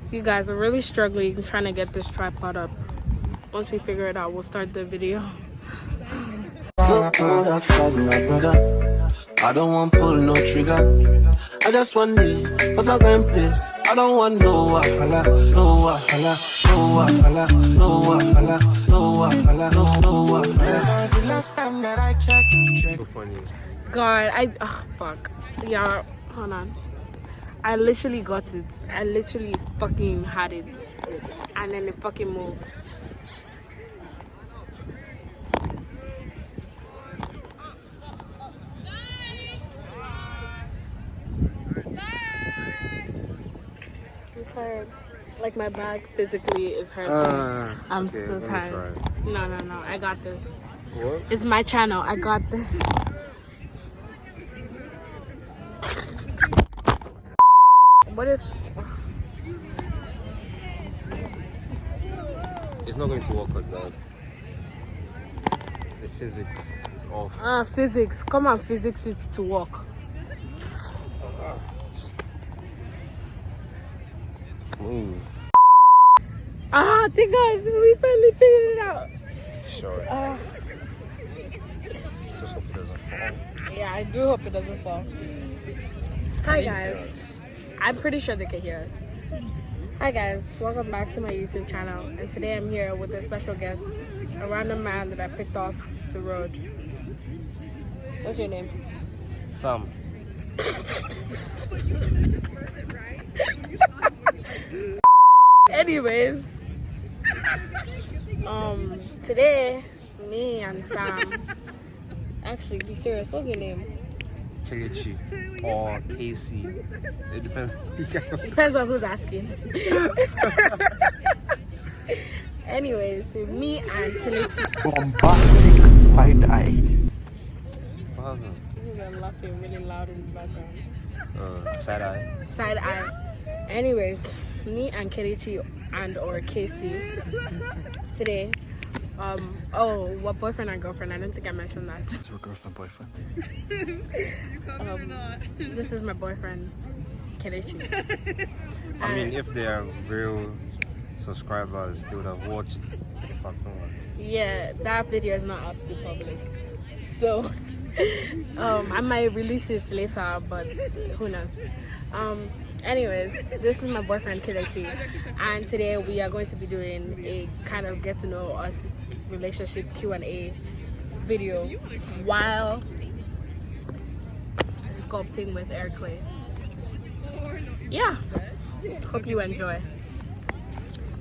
You guys are really struggling trying to get this tripod up. Once we figure it out, we'll start the video. I don't want pull no trigger. I just want me, cause I'm going place. I don't want no wahala, no wahala, no wahala, no wahala, no wahala, no wahala. The last time that I checked. So funny. God, fuck. Yeah, hold on. I literally got it. I literally fucking had it. And then it fucking moved. I'm tired. Like my back physically is hurting. I'm so tired. No. I got this. What? It's my channel. I got this. What if... It's not going to work like that. The physics is off. Physics. Come on, physics it's to work. Move. Thank God. We finally figured it out. Sure. Just hope it doesn't fall. Yeah, I do hope it doesn't fall. Hi guys. I'm pretty sure they can hear us. Hi guys, welcome back to my YouTube channel. And today I'm here with a special guest, a random man that I picked off the road. What's your name? Sam. Anyways, today me and Sam. Actually, be serious. What's your name? Kelechi or Casey. It depends. Depends on who's asking. Anyways, me and Kelechi. Bombastic side eye. What You're laughing really loud in the background. Side eye. Side eye. Anyways, me and Kelechi and or Casey today. What boyfriend and girlfriend? I don't think I mentioned that. It's your girlfriend, boyfriend. This is my boyfriend, Kelechi. I mean, if they are real subscribers, they would have watched the fact one. Yeah, that video is not out to the public. So, I might release it later, but who knows. Anyways, this is my boyfriend Kelechi, and today we are going to be doing a kind of get to know us relationship Q&A video while sculpting with air clay. Yeah, hope you enjoy.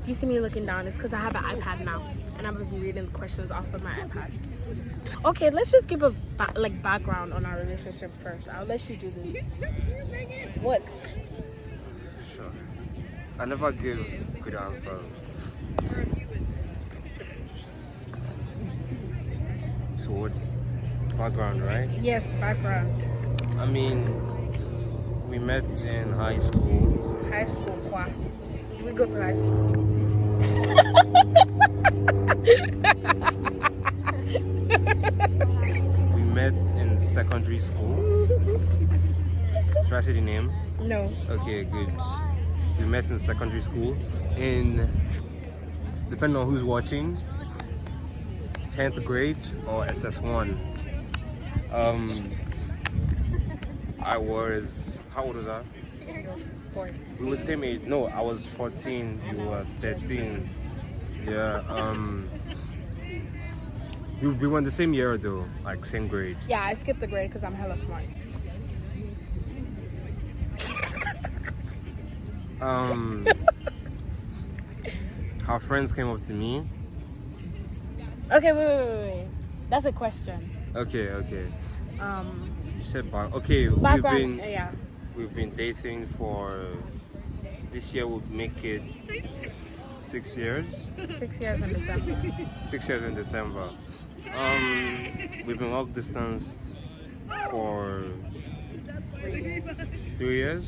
If you see me looking down, it's because I have an iPad now and I'm gonna be reading the questions off of my iPad. Okay, let's just give a background on our relationship first. I'll let you do this. What? Sure. I never give good answers. So what? Background, right? Yes, background. I mean, we met in high school. High school, kwa. We go to high school. We met in secondary school. Should I say the name? No. Okay, good. We met in secondary school in, depending on who's watching, 10th grade or SS1. I was, how old was I? 4. We were the same age. No, I was 14, you were 13. Yeah, we were in the same year though, like same grade. Yeah, I skipped the grade because I'm hella smart. Her friends came up to me. Okay, wait. That's a question. Okay. You said okay. Background. We've been dating for, this year would make it 6 years. 6 years in December. 6 years in December. We've been long distance for 3 years.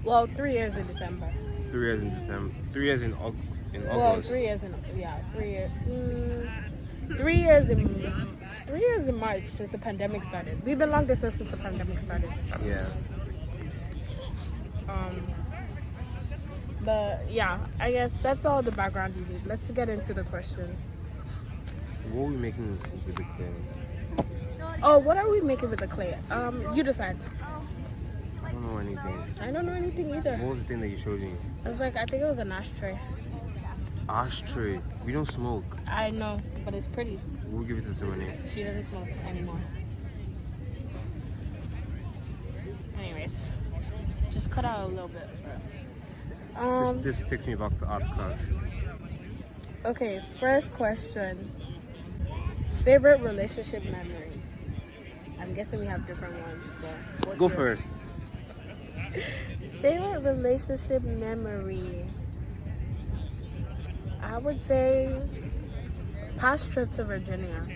Well, 3 years in December. 3 years in December. 3 years in August. Well, 3 years in 3 years. 3 years in 3 years in March since the pandemic started. We've been long distance since the pandemic started. Yeah. But yeah, I guess that's all the background you need. Let's get into the questions. What are we making with the clay? Oh, what are we making with the clay? You decide. I don't know anything. I don't know anything either. What was the thing that you showed me? I was like, I think it was an ashtray. Ashtray. We don't smoke. I know, but it's pretty. We'll give it to somebody. She doesn't smoke anymore. Anyways, just cut out a little bit for us. This takes me back to art class. Okay, first question. Favorite relationship memory? I'm guessing we have different ones, so what's Go yours? first. Favorite relationship memory? I would say past trip to Virginia.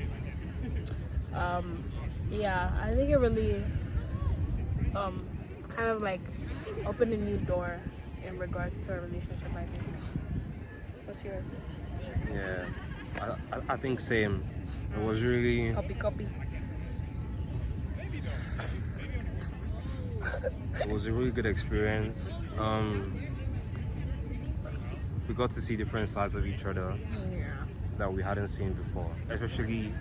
Yeah, I think it really kind of like opened a new door in regards to a relationship, I think. What's yours? Yeah, I think same. It was really Copy. it was a really good experience. We got to see different sides of each other Yeah. that we hadn't seen before. Especially,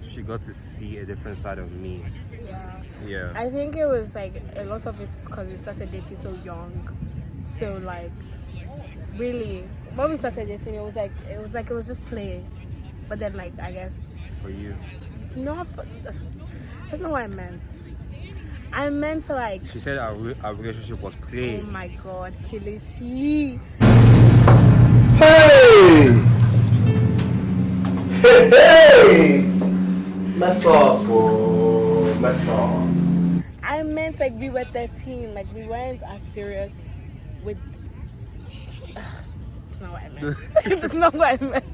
she got to see a different side of me. Yeah. Yeah. I think it was like a lot of it's because we started dating so young. So like really when we started dating it was just play. But then like I guess For you. no, that's not what I meant. I meant to like She said our relationship was play. oh my god, Kilichi. Hey! Hey! Mess up, oh, mess up. I meant like we were 13, like we weren't as serious with it's not what I meant. It's not what I meant.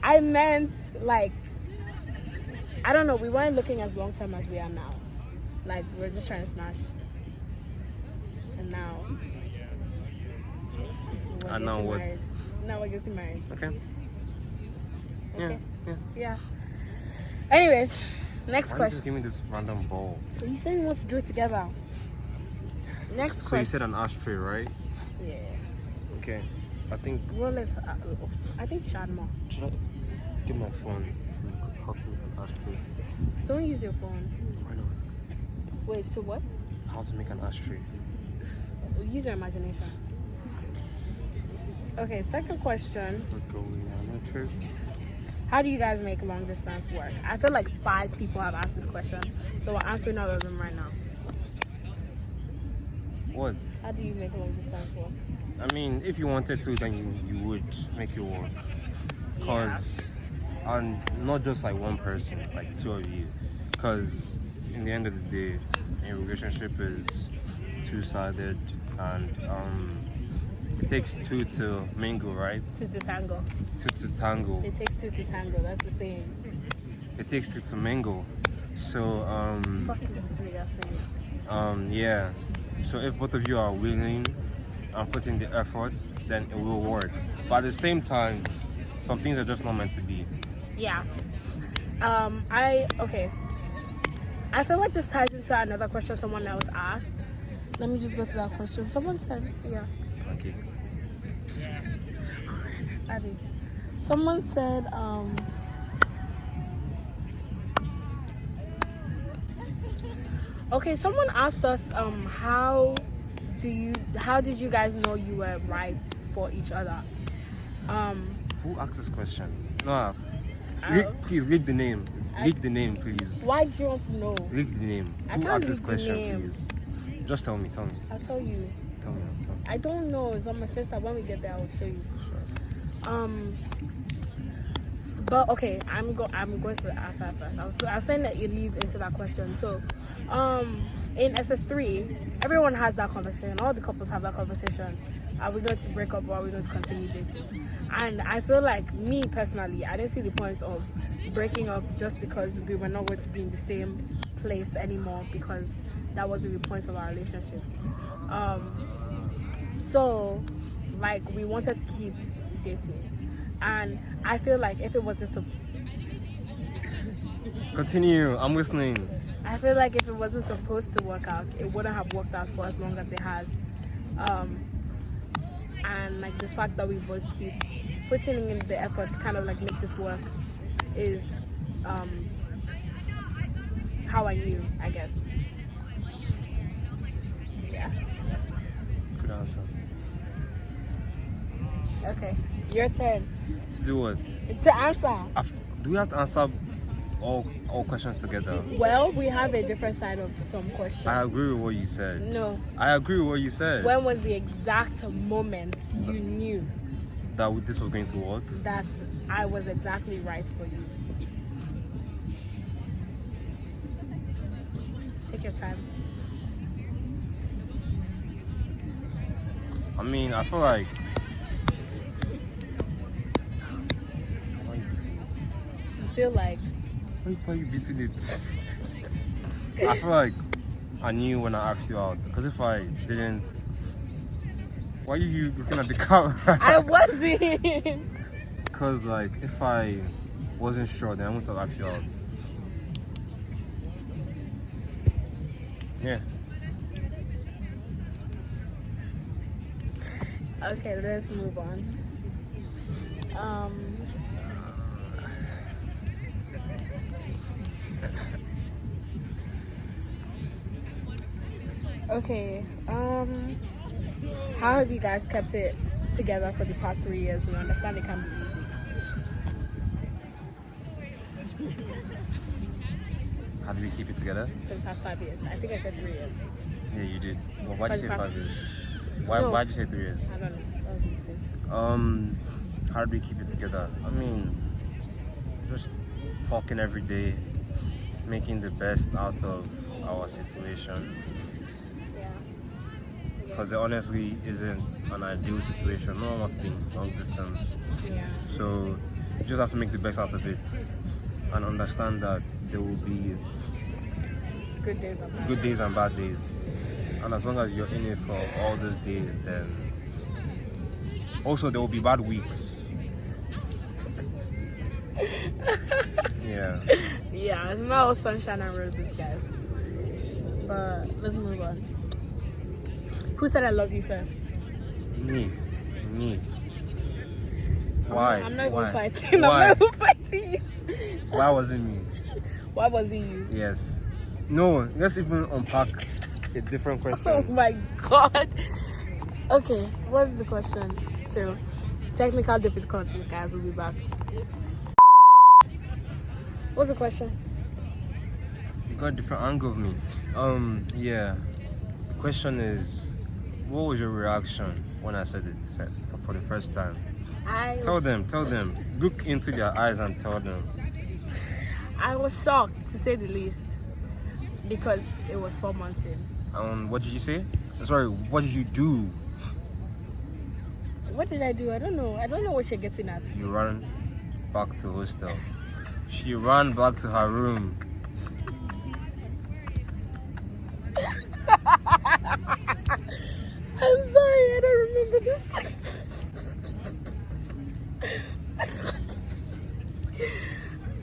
I meant like I don't know, we weren't looking as long term as we are now. Like we're just trying to smash. And now And now what? married. Now we're getting married. Okay. Okay. Yeah. Yeah. Anyways, next Why did you just question. give me this random ball? You said we want to do it together. Next So you question. said an ashtray, right? Yeah. Okay. I think Well, I think Shadma. should I get my phone to how to make an ashtray? Don't use your phone. Why not? Wait, to what? How to make an ashtray? Use your imagination. Okay, second question. We're going on a trip. How do you guys make long distance work? I feel like 5 people have asked this question, so we're answering all of them right now. What? How do you make long distance work? I mean, if you wanted to, then you would make it work. Cause, and not just like one person, like 2 of you. Cause in the end of the day, a relationship is 2-sided, and it takes 2 to mingle, right? 2 to tango. 2 to tangle. It takes 2 to tango. That's the saying. It takes 2 to mingle. So Fuck is this nigga saying? yeah. So if both of you are willing and put in the effort, then it will work. But at the same time, some things are just not meant to be. Yeah. Okay. I feel like this ties into another question someone else asked. Let me just go to that question. Someone said, yeah, Okay. I did. Someone said, okay, someone asked us, how did you guys know you were right for each other? Who asked this question? No. I- Please read the name. Read the name, please. Why do you want to know? Read the name. I Who can't asked this read the question, name. please? Just tell me. I'll tell you. Tell me. I don't know. It's on my face. When we get there, I will show you. Sure. But okay, I'm going to ask that first. I was saying that it leads into that question. So, in SS3, everyone has that conversation. All the couples have that conversation. Are we going to break up or are we going to continue dating? And I feel like me personally, I didn't see the point of breaking up just because we were not going to be in the same place anymore, because that wasn't the point of our relationship. So, like, we wanted to keep dating. And I feel like if it wasn't Continue. I'm listening. I feel like if it wasn't supposed to work out, it wouldn't have worked out for as long as it has. and like the fact that we both keep putting in the effort to kind of like make this work is how I knew, I guess. Yeah. Good answer. Okay, your turn To do what? to answer. Do we have to answer all questions together? Well, we have a different side of some questions. I agree with what you said. No. I agree with what you said. When was the exact moment you knew That this was going to work? that I was exactly right for you? Take your time. I mean, I feel like. Why are you beating it? I feel like Why are you beating it? I feel like I knew when I asked you out. Because if I didn't. Why are you looking at the camera? I wasn't. Because, like, if I wasn't sure, then I wouldn't have asked you out. Yeah. Okay, let's move on. Okay. How have you guys kept it together for the past 3 years? We understand it can be easy. How did we keep it together? For the past 5 years. I think I said 3 years. Yeah, you did. Well, why did you say 5 years? Why No. did you say 3 years? I don't know. That was a mistake. How did we keep it together? I mean, just talking every day, making the best out of our situation. Yeah. Because it honestly isn't an ideal situation. No one wants to be in long distance. Yeah. So you just have to make the best out of it and understand that there will be Good days and bad good days and bad days. And as long as you're in it for all those days, then also there will be bad weeks. Yeah. Yeah, it's not all sunshine and roses, guys. But let's move on. Who said I love you first? Me. Why? I'm not Why? even fighting. Why? I'm not even fighting you. Why was it me? Why was it you? Yes. No, let's even unpack a different Oh question. my god. Okay, what's the question? So, technical difficulties, guys. We'll be back. What's the question? You got a different angle of me. Yeah. The question is, what was your reaction when I said it first, for the first time? Tell them. Look into their eyes and tell them. I was shocked, to say the least, because it was 4 months in. What did you say? Sorry, what did you do? What did I do? I don't know. I don't know what you're getting at. You ran back to hostel. She ran back to her room. I'm sorry, I don't remember this.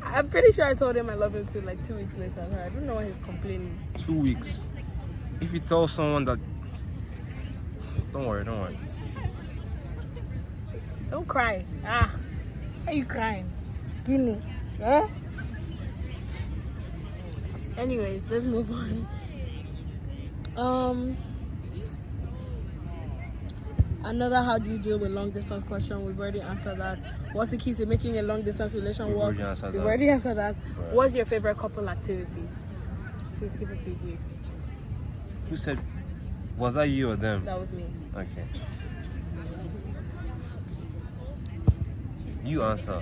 I'm pretty sure I told him I love him too, like 2 weeks later. I don't know why he's complaining. 2 weeks. If you tell someone that... Don't worry. Don't cry. Why are you crying? Guinea. Huh? Anyways, let's move on. Another how do you deal with long distance question? We've already answered that. What's the key to making a long distance relation work? We've already answered that. Right. What's your favorite couple activity? Please keep it PG. Who said... Was that you or them? That was me. Okay. You answer.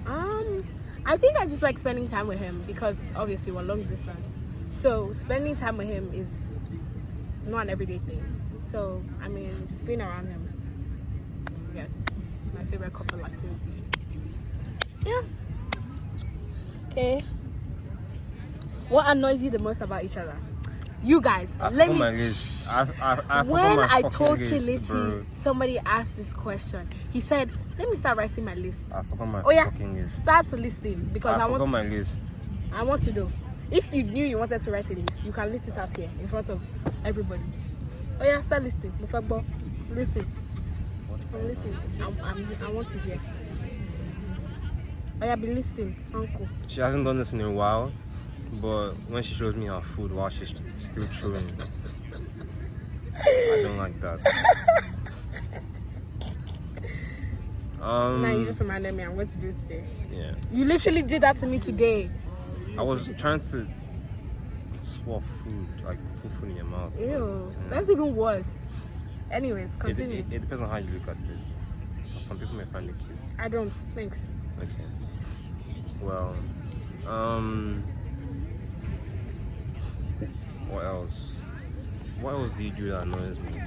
I think I just like spending time with him because obviously we're long distance. So spending time with him is not an everyday thing. So I mean, just being around him. Yes, my favorite couple activity. Yeah. Okay. What annoys you the most about each other? You guys, I let forgot me. my list. I forgot When my I fucking told list, Kelechi, bro. somebody asked this question. He said, "Let me start writing my list." I forgot my Oh yeah, fucking list. start listing because I I forgot want. my list. I want to know. If you knew you wanted to write a list, you can list it out here in front of everybody. Oh yeah, start listing. Listen. I'm listening. I want to hear. I have been listening, uncle. She hasn't done this in a while, but when she shows me her food while she's still chewing, I don't like that. Now you just reminded me I'm going to do it today. Yeah. You literally did that to me today. I was trying to swap food, like put food in your mouth. Ew, that's even worse. Anyways, continue. It depends on how you look at it. Some people may find it cute. I don't. Thanks. Okay. Well, what else? What else do you do that annoys me?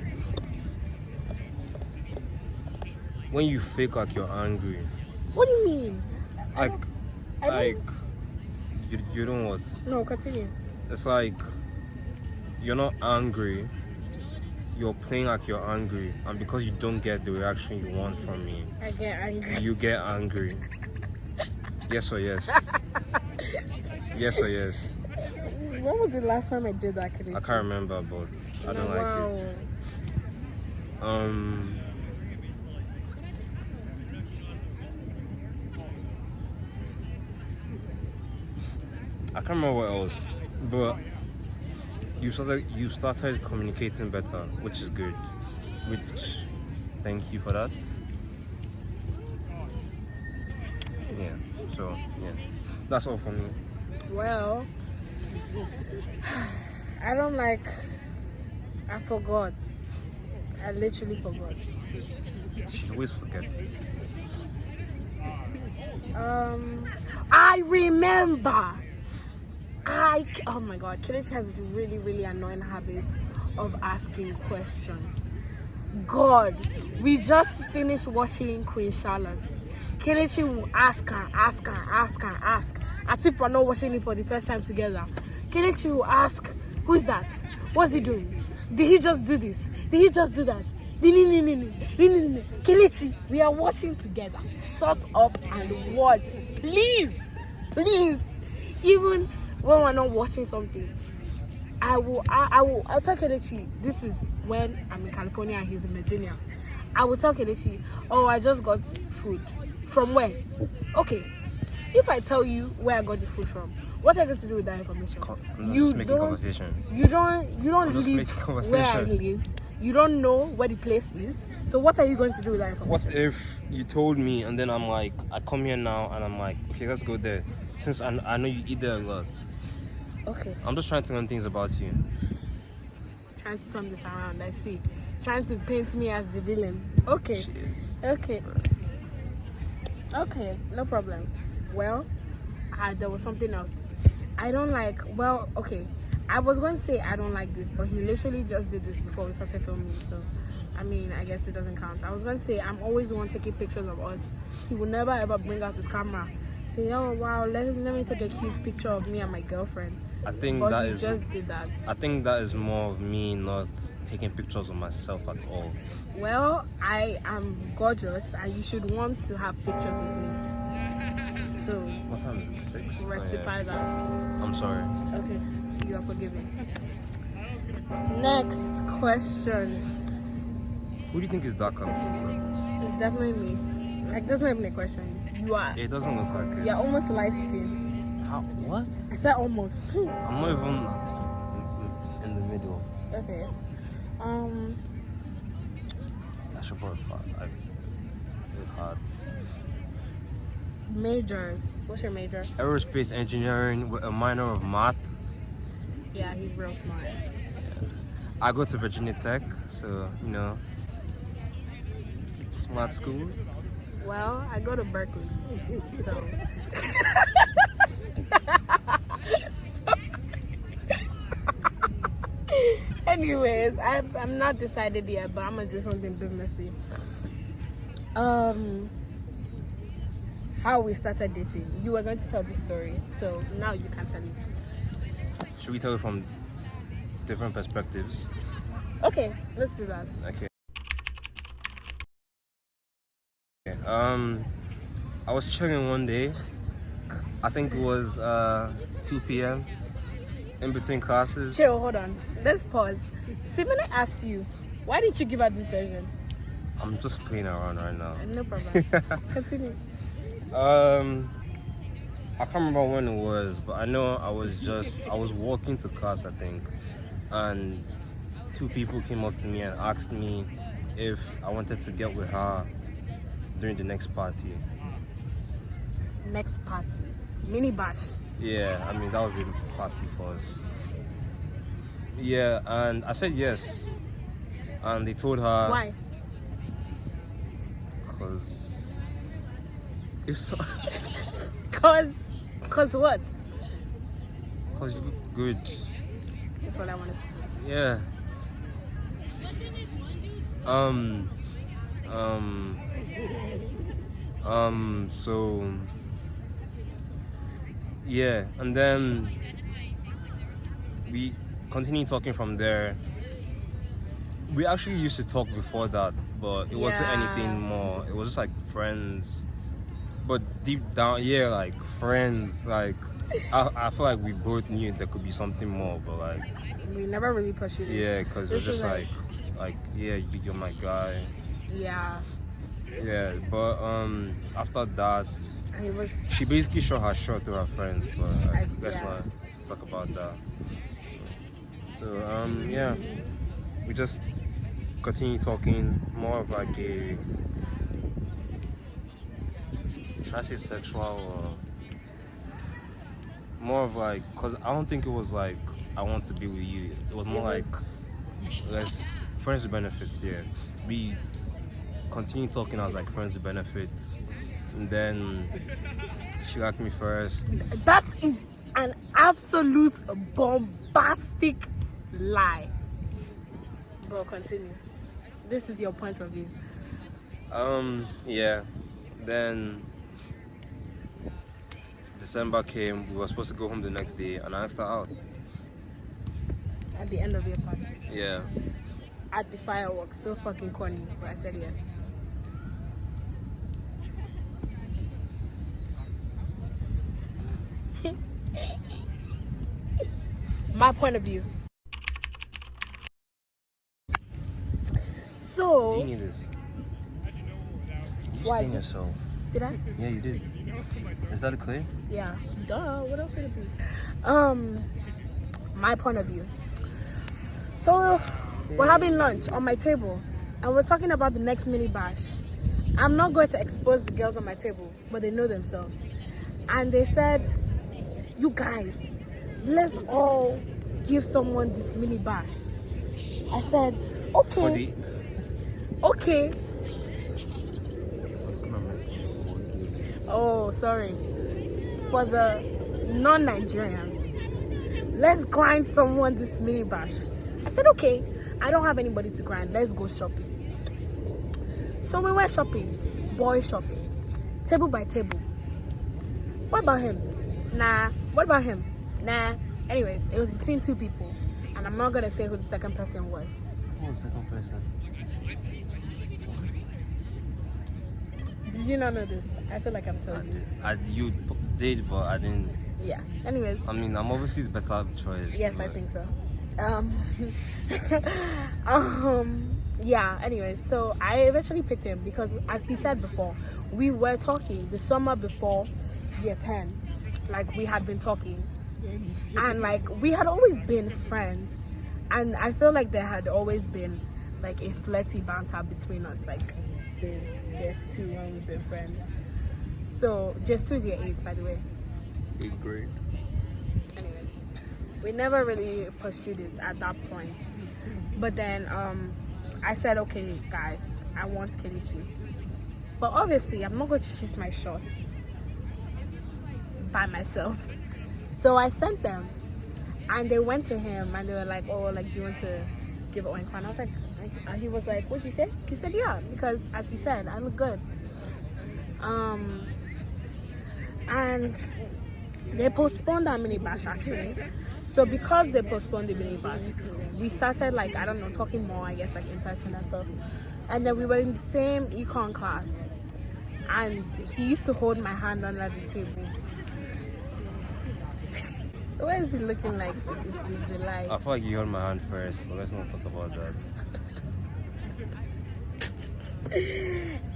When you fake like you're angry. What do you mean? You don't what? No, continue. It's like you're not angry. You're playing like you're angry, and because you don't get the reaction you want from me, I get angry. you get angry. Yes or yes? Yes or yes? When was the last time I did that, Kelechi? I can't remember, but I don't like it. I can't remember what else, but you started communicating better, which is good. Which, thank you for that. Yeah. So yeah, that's all for me. Well, I don't like. I forgot. I literally forgot. She's always forgetting. I remember. Oh my god, Kelechi has this really, really annoying habit of asking questions. God, we just finished watching Queen Charlotte. Kelechi will ask, as if we're not watching it for the first time together. Kelechi will ask, who is that? What's he doing? Did he just do this? Did he just do that? Kelechi, we are watching together. Shut up and watch. Please. Even when we're not watching something, I'll tell Kelechi, this is when I'm in California and he's in Virginia. I will tell Kelechi, oh, I just got food. From where? Okay. If I tell you where I got the food from, what are you going to do with that information? You don't live where I live. You don't know where the place is. So what are you going to do with that information? What if you told me and then I'm like, I come here now and I'm like, okay, let's go there. Since I know you eat there a lot. Okay. I'm just trying to learn things about you. Trying to turn this around, I see. Trying to paint me as the villain. Okay. Okay, no problem. Well, there was something else. I don't like, I was going to say I don't like this, but he literally just did this before we started filming, so I mean, I guess it doesn't count. I was going to say I'm always the one taking pictures of us. He will never ever bring out his camera. Say, oh wow, let me take a cute picture of me and my girlfriend. I think but that he is just did that. I think that is more of me not taking pictures of myself at all. Well, I am gorgeous and you should want to have pictures of me. So What time is it? 6? rectify that. I'm sorry. Okay, you are forgiven. Next question. Who do you think is darker between two of us? It's definitely me. Like, that's not even a question. You are. It doesn't look like it. You're almost light skin. How? What? I said almost. I'm not even in the middle. Okay. I should put like it hard. Majors. What's your major? Aerospace engineering with a minor of math. Yeah, he's real smart. I go to Virginia Tech, so you know, smart school. Well, I go to Berkeley, so. Anyways, I'm not decided yet, but I'm gonna do something businessy. How we started dating. You were going to tell the story, so now you can tell me. Should we tell it from different perspectives? Okay, let's do that. Okay. I was chilling one day. I think it was 2 p.m. in between classes. Chill, hold on. Let's pause. See, when I asked you, why didn't you give out this version? I'm just playing around right now. No problem. Continue. I can't remember when it was, but I know I was walking to class, I think, and two people came up to me and asked me if I wanted to get with her during the next party. Next party. Mini bash. Yeah, I mean, that was the party for us. Yeah, and I said yes. And they told her... Why? Because... If so... Cause what? Because you look good. That's what I wanted to say. Yeah. So... Yeah, and then... we continued talking from there. We actually used to talk before that, but it wasn't anything more. It was just like friends. But deep down, yeah, like friends. Like I feel like we both knew there could be something more, but like we never really pursued it. Yeah, because it was just like yeah, you're my guy. Yeah. Yeah, but after that, she basically shot her shot to her friends, but let's not talk about that. So yeah, we just continue talking, more of like a, should I say sexual, or more of like, because I don't think it was like I want to be with you. It was more like let's friends with benefits. Yeah, we continue talking as like friends with benefits, and then she liked me first. That is an absolute bombastic lie. But continue. This is your point of view. Yeah. Then December came. We were supposed to go home the next day, and I asked her out. At the end of your party. Yeah. At the fireworks, so fucking corny, but I said yes. My point of view. So. Do you need this? You Why? sting yourself. Did I? Yeah, you did. Is that clear? Yeah. Duh. What else would it be? My point of view. So we're having lunch on my table, and we're talking about the next mini bash. I'm not going to expose the girls on my table, but they know themselves. And they said, "You guys, let's all give someone this mini bash." I said, "Okay, okay." Oh, sorry. For the non-Nigerians, let's grind someone this mini bash. I said, okay, I don't have anybody to grind. Let's go shopping. So we went shopping, boy shopping, table by table. What about him? Nah. What about him? Nah. Anyways, it was between two people, and I'm not gonna say who the second person was. Who was the second person? Did you not know this? I feel like I'm telling you. You did, but I didn't. Yeah. Anyways. I mean, I'm obviously the better choice. Yes, I think so. Yeah. Anyways, so I eventually picked him because, as he said before, we were talking the summer before year 10. Like we had been talking, and like we had always been friends, and I feel like there had always been like a flirty banter between us, like since just 2 when we've been friends. So just 2 is year 8, by the way. 8th grade. Anyways, we never really pursued it at that point. But then I said, okay, guys, I want Kelechi. But obviously, I'm not going to shoot my shots by myself. So I sent them, and they went to him, and they were like, oh, like, do you want to give it one? And I was like, he was like, what'd you say? He said, yeah, because as he said, I look good. And they postponed that mini bash actually. So because they postponed the mini bash, we started like, I don't know, talking more, I guess, like in person and stuff. And then we were in the same econ class, and he used to hold my hand under the table. Why is he looking like this is a lie? I feel like you held my hand first, but let's not talk about that.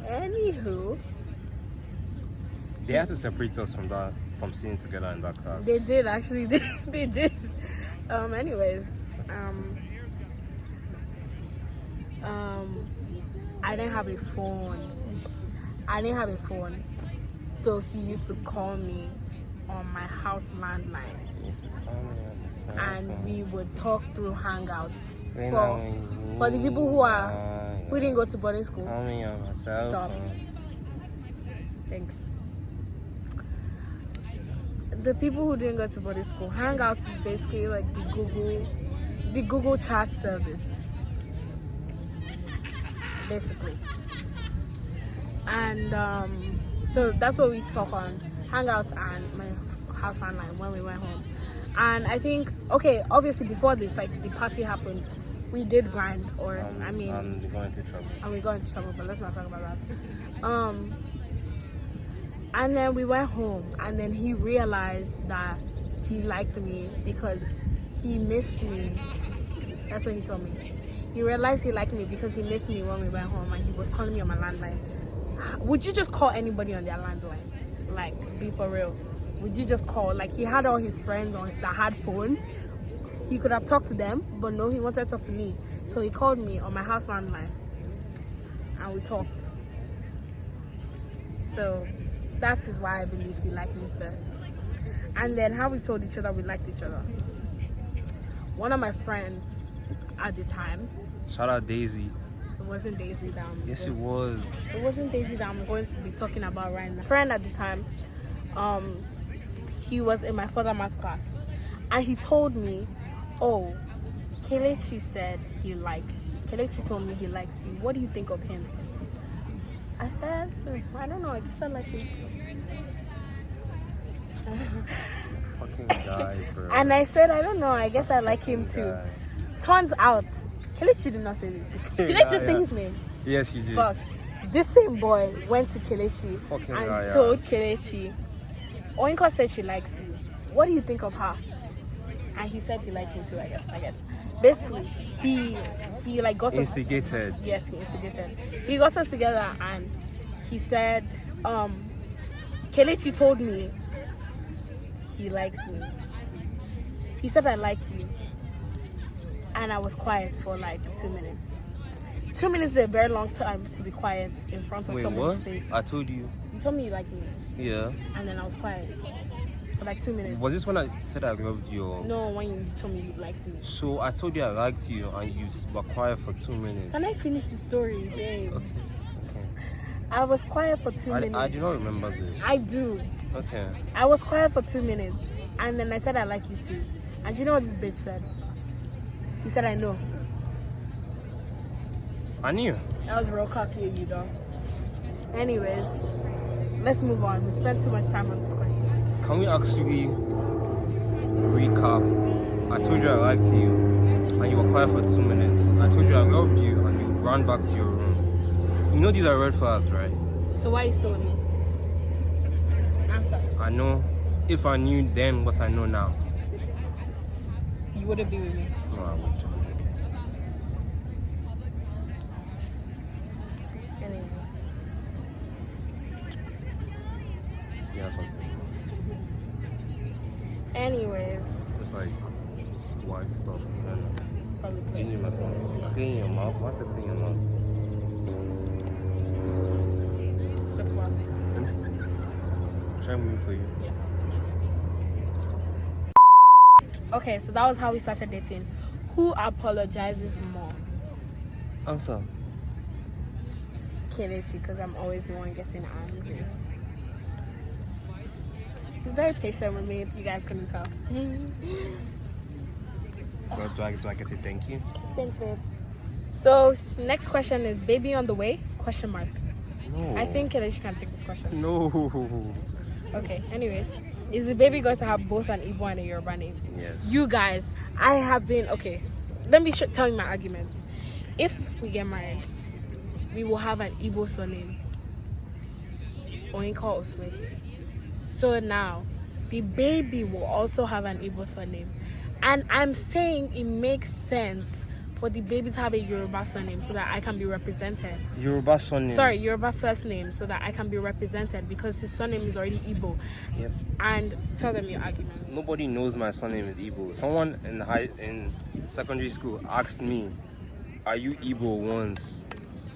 Anywho, They had to separate us from sitting together in that class. they did actually. They did. Anyways, I didn't have a phone. So he used to call me on my house landline, and we would talk through Hangouts. For the people who didn't go to boarding school. Stop. Thanks. The people who didn't go to boarding school, Hangouts is basically like the Google chat service, basically. And so that's what we talk on, Hangouts and my house landline when we went home. And I think, okay, obviously before this, like the party happened, we did grind, or and we got into trouble. And we got into trouble, but let's not talk about that. And then we went home, and then he realized that he liked me because he missed me. That's what he told me. He realized he liked me because he missed me when we went home, and he was calling me on my landline. Would you just call anybody on their landline? Like, be for real. Would you just call? Like, he had all his friends that had phones. He could have talked to them, but no, he wanted to talk to me. So he called me on my house landline, and we talked. So that is why I believe he liked me first. And then how we told each other we liked each other. One of my friends at the time. Shout out Daisy. It wasn't Daisy that Yes, it was. It wasn't Daisy that I'm going to be talking about right now. Friend at the time, he was in my further math class, and he told me, "Oh, Kelechi said he likes you. Kelechi told me he likes you. What do you think of him?" I said, "I don't know. I guess I like him too." Fucking guy, bro. And I said, "I don't know. I guess I like him too." Guy. Turns out, Kelechi did not say this. Did I just say his name? Yes, you did. But this same boy went to Kelechi and told Kelechi, Oinko said she likes you. What do you think of her? And he said he likes me too, I guess. Basically, he like got instigated. Yes, he instigated. He got us together and he said, Kelechi told me he likes me. He said I like you. And I was quiet for like 2 minutes. 2 minutes is a very long time to be quiet in front of someone's face. I told you. You told me you liked me. Yeah. And then I was quiet for like 2 minutes. Was this when I said I loved you? Or? No, when you told me you liked me. So I told you I liked you and you were quiet for 2 minutes. Can I finish the story, babe? Okay. I was quiet for 2 minutes. I do not remember this. I do. Okay. I was quiet for 2 minutes. And then I said I like you too. And you know what this bitch said? He said I know. I knew. That was real cocky of you, though. Anyways, let's move on. We spent too much time on this question. Can we actually recap? I told you I liked you, and you were quiet for 2 minutes. I told you I loved you, and you ran back to your room. You know these are red flags, right? So why are you still with me? Answer. I know. If I knew then what I know now. You wouldn't be with me. No, I would. Anyways. It's like white stuff. Probably Clean your mouth. Clean your mouth. What's it clean your mouth? Sip one. Try and move for you. Yeah. Okay, so that was how we started dating. Who apologizes more? Answer. Kelechi, because I'm always the one getting angry. He's very patient with me, if you guys couldn't tell. So do I get to thank you? Thanks, babe. So, next question is, baby on the way? Question mark. No. I think Kelechi can take this question. No. Okay, anyways. Is the baby going to have both an Igbo and a Yoruba name? Yes. You guys, I have been... Okay, let me tell you my arguments. If we get married, we will have an Igbo surname. Oinko Oswe. So now, the baby will also have an Igbo surname. And I'm saying it makes sense for the baby to have a Yoruba surname so that I can be represented. Yoruba surname. Sorry, Yoruba first name so that I can be represented because his surname is already Igbo. Yep. And tell them your argument. Nobody knows my surname is Igbo. Someone in secondary school asked me, "Are you Igbo?" once.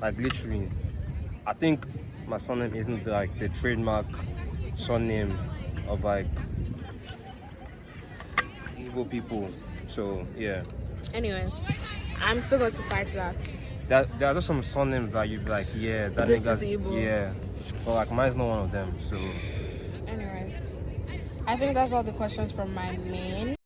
Like literally. I think my surname isn't like the trademark surname of like Igbo people. So yeah. Anyways, I'm still going to fight that. There are just some surnames that you'd be like, yeah, that This nigga's is Igbo. yeah. But like mine's not one of them. So Anyways, I think that's all the questions from my main.